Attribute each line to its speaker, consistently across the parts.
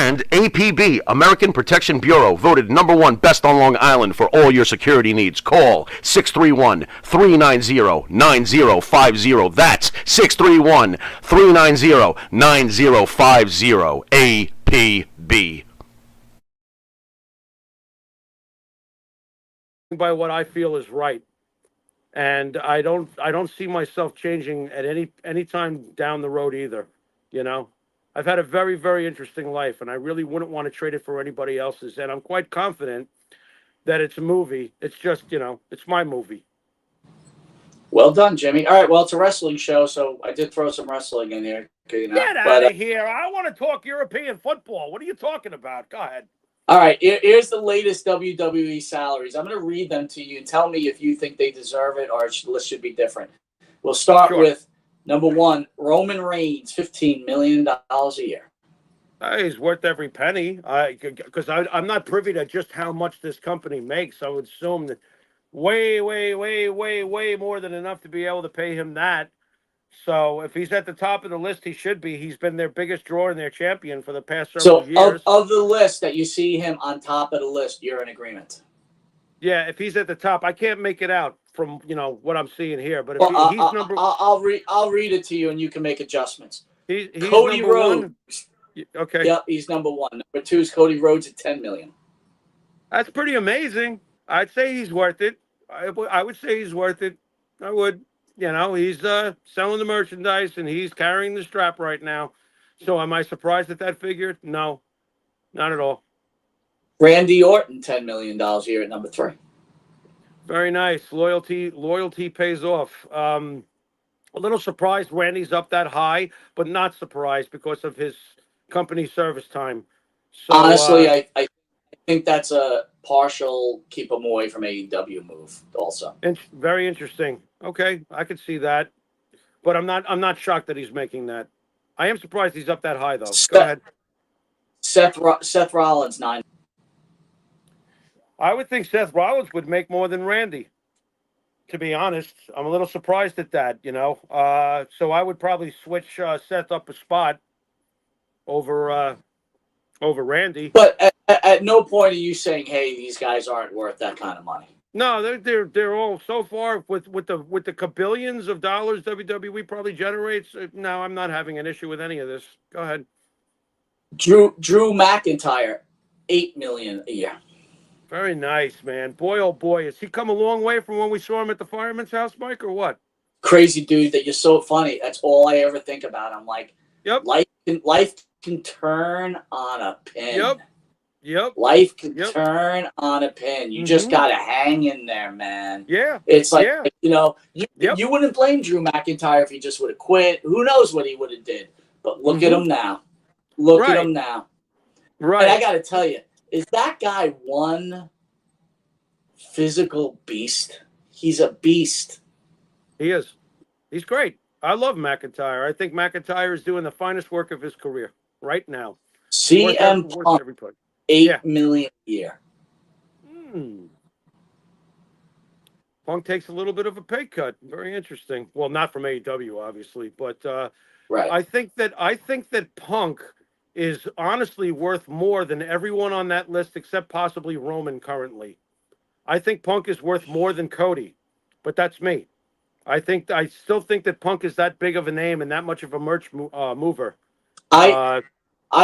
Speaker 1: And APB, American Protection Bureau, voted #1 best on Long Island for all your security needs. Call 631-390-9050. That's 631-390-9050. APB.
Speaker 2: By what I feel is right. And I don't see myself changing at any time down the road either. You know, I've had a very, very interesting life, and I really wouldn't want to trade it for anybody else's. And I'm quite confident that it's a movie. It's just, it's my movie.
Speaker 3: Well done, Jimmy. All right, well, it's a wrestling show, so I did throw some wrestling in there.
Speaker 2: Get out of here. I want to talk European football. What are you talking about? Go ahead.
Speaker 3: All right, here's the latest WWE salaries. I'm going to read them to you and tell me if you think they deserve it or the list should be different. We'll start with #1, Roman Reigns, $15 million a year.
Speaker 2: He's worth every penny. Because I'm not privy to just how much this company makes. I would assume that way, way, way, way, way more than enough to be able to pay him that. So if he's at the top of the list, he should be. He's been their biggest drawer and their champion for the past several years.
Speaker 3: So of the list that you see him on top of the list, you're in agreement?
Speaker 2: Yeah, if he's at the top, I can't make it out from what I'm seeing here. But if he's number,
Speaker 3: I'll read it to you, and you can make adjustments.
Speaker 2: He's
Speaker 3: Cody Rhodes.
Speaker 2: Okay.
Speaker 3: Yep, he's #1. #2 is Cody Rhodes at $10 million.
Speaker 2: That's pretty amazing. I'd say he's worth it. I would say he's worth it. I would. He's selling the merchandise and he's carrying the strap right now. So am I surprised at that figure? No, not at all.
Speaker 3: Randy Orton, $10 million a year at #3.
Speaker 2: Very nice. Loyalty pays off. A little surprised Randy's up that high, but not surprised because of his company service time. So,
Speaker 3: honestly, I think that's a partial keep him away from AEW move also.
Speaker 2: Very interesting. Okay, I could see that, but I'm not shocked that he's making that. I am surprised he's up that high though. Go ahead.
Speaker 3: Seth Rollins, $9.
Speaker 2: I would think Seth Rollins would make more than Randy. To be honest, I'm a little surprised at that. So I would probably switch Seth up a spot over Randy.
Speaker 3: But at no point are you saying, "Hey, these guys aren't worth that kind of money."
Speaker 2: No, they're all so far with the kabillions of dollars WWE probably generates. No, I'm not having an issue with any of this. Go ahead.
Speaker 3: Drew McIntyre, $8 million a year.
Speaker 2: Very nice, man. Boy, oh boy, has he come a long way from when we saw him at the fireman's house, Mike, or what?
Speaker 3: Crazy dude, that you're so funny. That's all I ever think about. I'm like,
Speaker 2: yep.
Speaker 3: Life can turn on a pin.
Speaker 2: Yep.
Speaker 3: Life can turn on a pin. You just gotta hang in there, man.
Speaker 2: Yeah.
Speaker 3: It's like you wouldn't blame Drew McIntyre if he just would have quit. Who knows what he would have did? But look at him now. Look at him now.
Speaker 2: Right.
Speaker 3: And I gotta tell you, is that guy one physical beast? He's a beast.
Speaker 2: He is. He's great. I love McIntyre. I think McIntyre is doing the finest work of his career right now.
Speaker 3: CM Punk, $8 million a year.
Speaker 2: Punk takes a little bit of a pay cut. Very interesting. Well, not from AEW, obviously, but
Speaker 3: right.
Speaker 2: I think that Punk is honestly worth more than everyone on that list except possibly Roman currently. I think Punk is worth more than Cody, but that's me. I still think that Punk is that big of a name and that much of a merch mover.
Speaker 3: I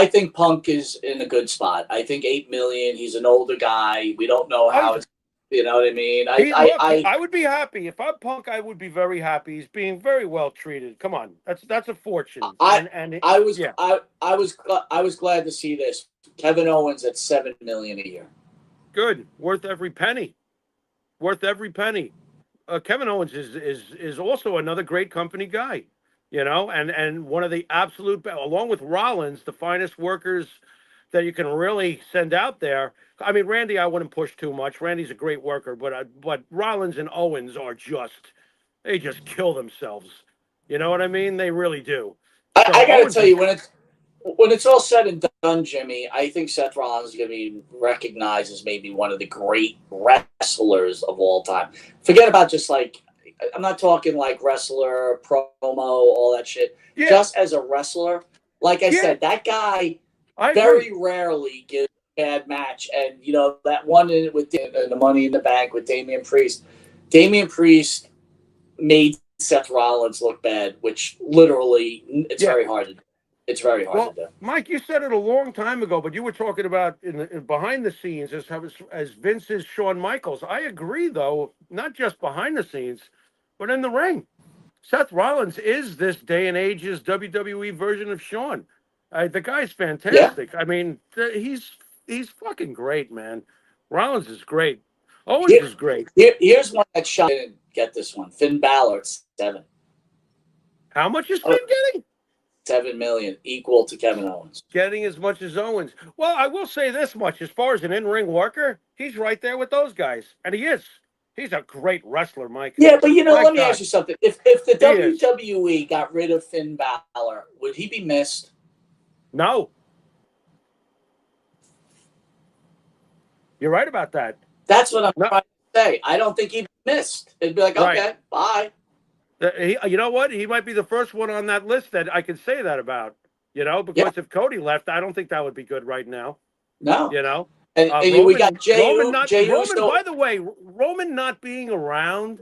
Speaker 3: think Punk is in a good spot. I think $8 million. He's an older guy. We don't know how it's. You know what I mean?
Speaker 2: I would be happy if I'm Punk. I would be very happy. He's being very well treated. Come on, that's a fortune.
Speaker 3: I was glad to see this. Kevin Owens at $7 million a year.
Speaker 2: Good, worth every penny. Worth every penny. Kevin Owens is also another great company guy. And one of the absolute, along with Rollins, the finest workers that you can really send out there. I mean, Randy, I wouldn't push too much. Randy's a great worker, but Rollins and Owens are they just kill themselves. You know what I mean? They really do.
Speaker 3: I got to tell you, when it's all said and done, Jimmy, I think Seth Rollins is going to be recognized as maybe one of the great wrestlers of all time. Forget about just I'm not talking like wrestler, promo, all that shit. Yeah. Just as a wrestler, like I said, that guy
Speaker 2: I
Speaker 3: very
Speaker 2: agree.
Speaker 3: rarely gives a bad match. And, that one with the Money in the Bank with Damian Priest. Damian Priest made Seth Rollins look bad, which literally it's
Speaker 2: Yeah.
Speaker 3: very hard to do. It's very hard to
Speaker 2: Well,
Speaker 3: do.
Speaker 2: Mike, you said it a long time ago, but you were talking about in behind the scenes as Vince's Shawn Michaels. I agree, though, not just behind the scenes, but in the ring. Seth Rollins is this day and age's WWE version of Shawn. The guy's
Speaker 3: Yeah.
Speaker 2: fantastic. I mean, he's fucking great, man. Rollins is great. Owens
Speaker 3: Here,
Speaker 2: is great.
Speaker 3: here's one that shot. I didn't get this one. Finn Balor at 7.
Speaker 2: How much is
Speaker 3: Oh,
Speaker 2: Finn getting?
Speaker 3: 7 million, equal to Kevin Owens.
Speaker 2: Getting as much as Owens. Well, I will say this much: as far as an in-ring worker, he's right there with those guys, and he is. He's a great wrestler, Mike.
Speaker 3: Yeah, but
Speaker 2: My
Speaker 3: let me ask
Speaker 2: God,
Speaker 3: you something. If the
Speaker 2: he is.
Speaker 3: WWE got rid of Finn Balor, would he be missed?
Speaker 2: No, you're right about that.
Speaker 3: That's what I'm
Speaker 2: No,
Speaker 3: trying to say. I don't think he'd be missed. It'd be like,
Speaker 2: right.
Speaker 3: okay, bye.
Speaker 2: You know what? He might be the first one on that list that I can say that about.
Speaker 3: Yeah,
Speaker 2: Because if Cody left, I don't think that would be good right now.
Speaker 3: no.
Speaker 2: You know,
Speaker 3: And we got Jey
Speaker 2: Roman.
Speaker 3: Uso.
Speaker 2: By the way, Roman not being around.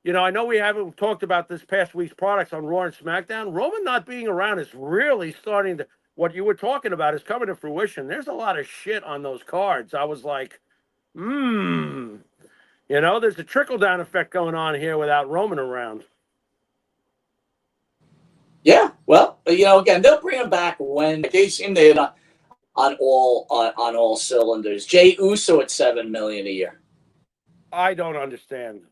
Speaker 2: I know we haven't talked about this past week's products on Raw and SmackDown. Roman not being around is really starting to. What you were talking about is coming to fruition. There's a lot of shit on those cards. I was like, there's a trickle down effect going on here without Roman around.
Speaker 3: Yeah, well, again, they'll bring him back when they seem to hit on all cylinders. Jey Uso at 7 million a year.
Speaker 2: I don't understand.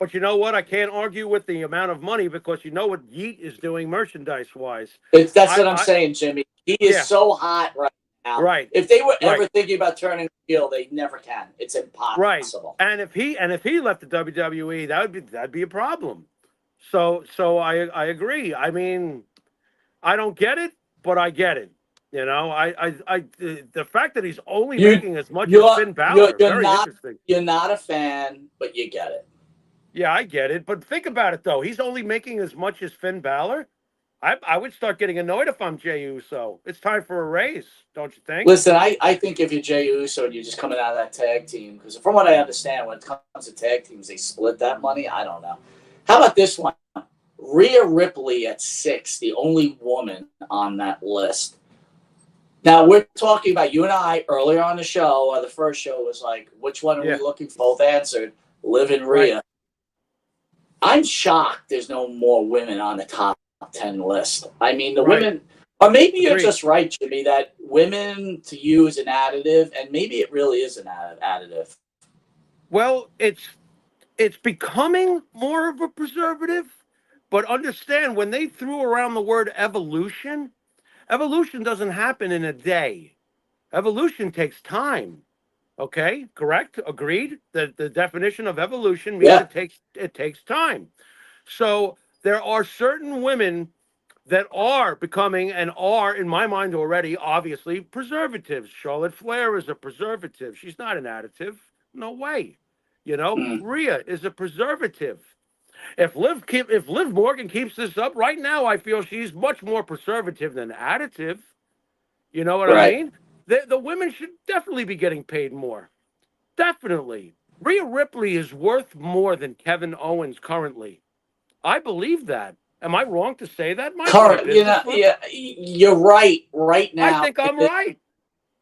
Speaker 2: But you know what? I can't argue with the amount of money because you know what Yeet is doing merchandise wise.
Speaker 3: That's what I'm saying, Jimmy. He is so hot right now.
Speaker 2: Right.
Speaker 3: If they were ever
Speaker 2: Right.
Speaker 3: thinking about turning heel, they never can. It's
Speaker 2: Right.
Speaker 3: impossible.
Speaker 2: And if he left the WWE, that'd be a problem. So I agree. I mean, I don't get it, but I get it. The fact that he's only making as much as Finn Balor, very interesting.
Speaker 3: You're not a fan, but you get it.
Speaker 2: Yeah, I get it. But think about it though. He's only making as much as Finn Balor. I would start getting annoyed if I'm Jey Uso. It's time for a raise, don't you think?
Speaker 3: Listen, I think if you're Jey Uso and you're just coming out of that tag team, because from what I understand, when it comes to tag teams, they split that money. I don't know. How about this one? Rhea Ripley at 6, the only woman on that list. Now, we're talking about you and I earlier on the show, or the first show was like, which one are we looking for? Both answered, Liv and Rhea. Right. I'm shocked there's no more women on the top 10 list. I mean, the women, or maybe you're just right, Jimmy, that women to you is an additive, and maybe it really is an additive.
Speaker 2: Well, it's becoming more of a preservative, but understand when they threw around the word evolution doesn't happen in a day. Evolution takes time. Okay, correct? Agreed? The definition of evolution means it takes time. So there are certain women that are becoming and are, in my mind already, obviously, preservatives. Charlotte Flair is a preservative. She's not an additive. No way. Rhea is a preservative. If Liv Morgan keeps this up right now, I feel she's much more preservative than additive. You know what I mean? The women should definitely be getting paid more. Definitely. Rhea Ripley is worth more than Kevin Owens currently. I believe that. Am I wrong to say that, Mike?
Speaker 3: You're right. Right now,
Speaker 2: I think I'm right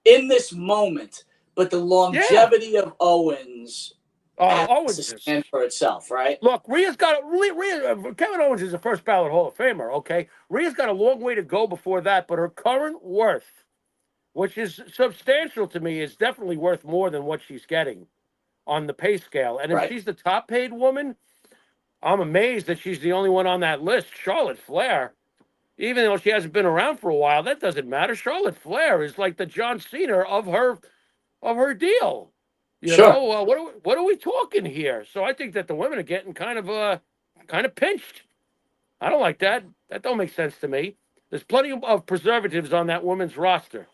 Speaker 3: in this moment. But the longevity of Owens. Owens to stand for itself, right?
Speaker 2: Look, Kevin Owens is a first ballot Hall of Famer, okay? Rhea's got a long way to go before that, but her current worth, which is substantial to me, is definitely worth more than what she's getting on the pay scale. And if she's the top paid woman, I'm amazed that she's the only one on that list. Charlotte Flair, even though she hasn't been around for a while, that doesn't matter. Charlotte Flair is like the John Cena of her deal. You know, what are we talking here? So I think that the women are getting kind of pinched. I don't like that. That don't make sense to me. There's plenty of preservatives on that women's roster.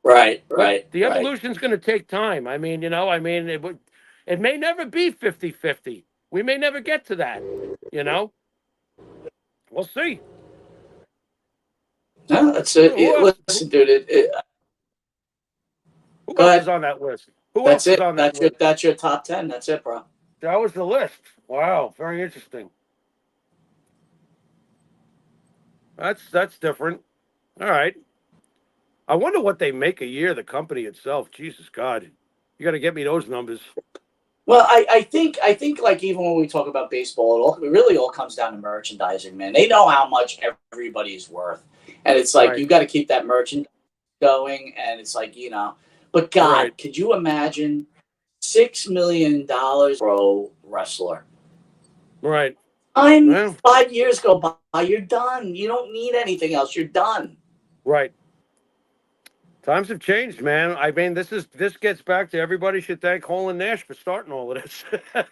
Speaker 3: Right.
Speaker 2: The evolution's going to take time. I mean, it may never be 50-50. We may never get to that. We'll see.
Speaker 3: No, that's it. Listen, dude.
Speaker 2: Who
Speaker 3: Go
Speaker 2: else
Speaker 3: ahead.
Speaker 2: is on that list? Who else
Speaker 3: That's
Speaker 2: is
Speaker 3: it.
Speaker 2: on that list?
Speaker 3: That's your top 10. That's it, bro.
Speaker 2: That was the list. Wow, very interesting. That's different. All right. I wonder what they make a year, the company itself. Jesus God. You got to get me those numbers.
Speaker 3: Well, I think like even when we talk about baseball, it really all comes down to merchandising, man. They know how much everybody's worth, and it's like
Speaker 2: Right.
Speaker 3: you got to keep that merchandise going, and it's like But God,
Speaker 2: Right.
Speaker 3: could you imagine $6 million pro wrestler?
Speaker 2: Right.
Speaker 3: I'm
Speaker 2: Well,
Speaker 3: 5 years go by, you're done. You don't need anything else. You're done.
Speaker 2: right. Times have changed, man. I mean, this gets back to everybody should thank Hole and Nash for starting all of this.
Speaker 3: They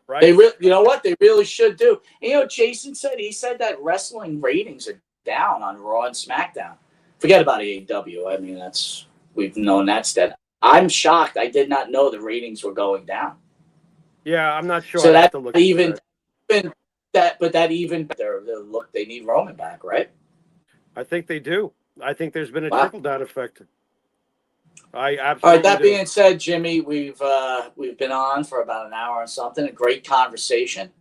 Speaker 2: Right?
Speaker 3: really, you know what? They really should do. And, Jason said that wrestling ratings are down on Raw and SmackDown. Forget about AEW. I mean, we've known that's dead. I'm shocked. I did not know the ratings were going down.
Speaker 2: Yeah, I'm not sure.
Speaker 3: So
Speaker 2: I'd have
Speaker 3: that
Speaker 2: to look into that.
Speaker 3: that even better. Look, they need Roman back, right?
Speaker 2: I think they do. I think there's been a
Speaker 3: Wow.
Speaker 2: trickle down effect. I
Speaker 3: All
Speaker 2: absolutely
Speaker 3: right. That
Speaker 2: do.
Speaker 3: being said, Jimmy, we've been on for about an hour and something. A great conversation.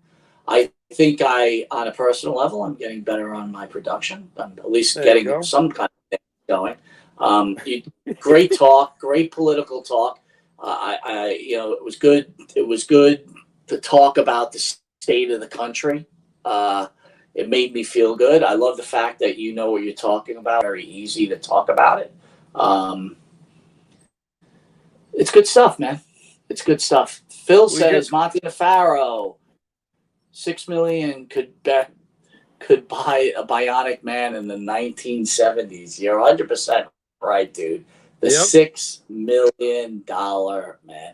Speaker 3: I think on a personal level, I'm getting better on my production. I'm at least
Speaker 2: There you
Speaker 3: getting
Speaker 2: go.
Speaker 3: some kind of thing going. Great talk, great political talk. It was good. It was good to talk about the state of the country. It made me feel good. I love the fact that you know what you're talking about. Very easy to talk about it. It's good stuff, man. It's good stuff. Phil says Monty Nefaro, 6 million could buy a bionic man in the 1970s. You're 100% right, dude. The $6 million man,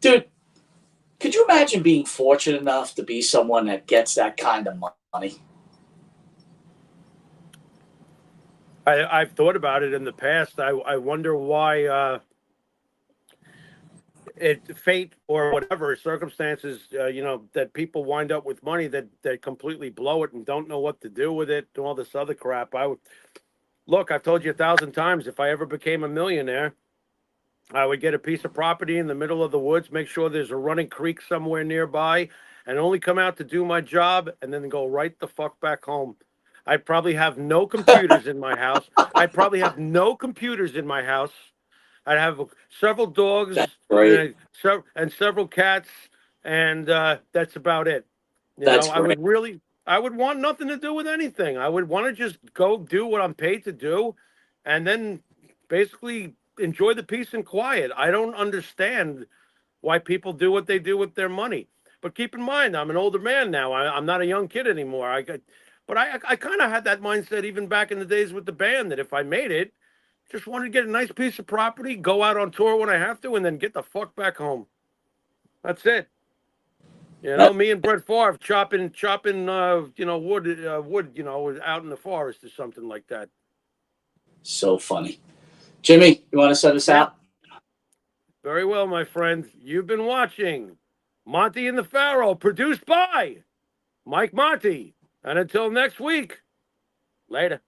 Speaker 3: dude. Could you imagine being fortunate enough to be someone that gets that kind of money?
Speaker 2: I've thought about it in the past. I wonder why fate or whatever circumstances, that people wind up with money that completely blow it and don't know what to do with it and all this other crap. Look, I've told you 1,000 times, if I ever became a millionaire, I would get a piece of property in the middle of the woods, make sure there's a running creek somewhere nearby, and only come out to do my job and then go right the fuck back home. I'd probably have no computers in my house. I'd probably have no computers in my house. I'd have several dogs and several cats, and that's about it. I would want nothing to do with anything. I would want to just go do what I'm paid to do, and then basically enjoy the peace and quiet. I don't understand why people do what they do with their money. But keep in mind, I'm an older man now. I'm not a young kid anymore. But I kind of had that mindset even back in the days with the band that if I made it, just wanted to get a nice piece of property, go out on tour when I have to, and then get the fuck back home. That's it. Me and Brett Favre chopping, wood, out in the forest or something like that.
Speaker 3: So funny. Jimmy, you want to set us out?
Speaker 2: Very well, my friend. You've been watching Monty and the Pharaoh, produced by Mike Monty. And until next week, later.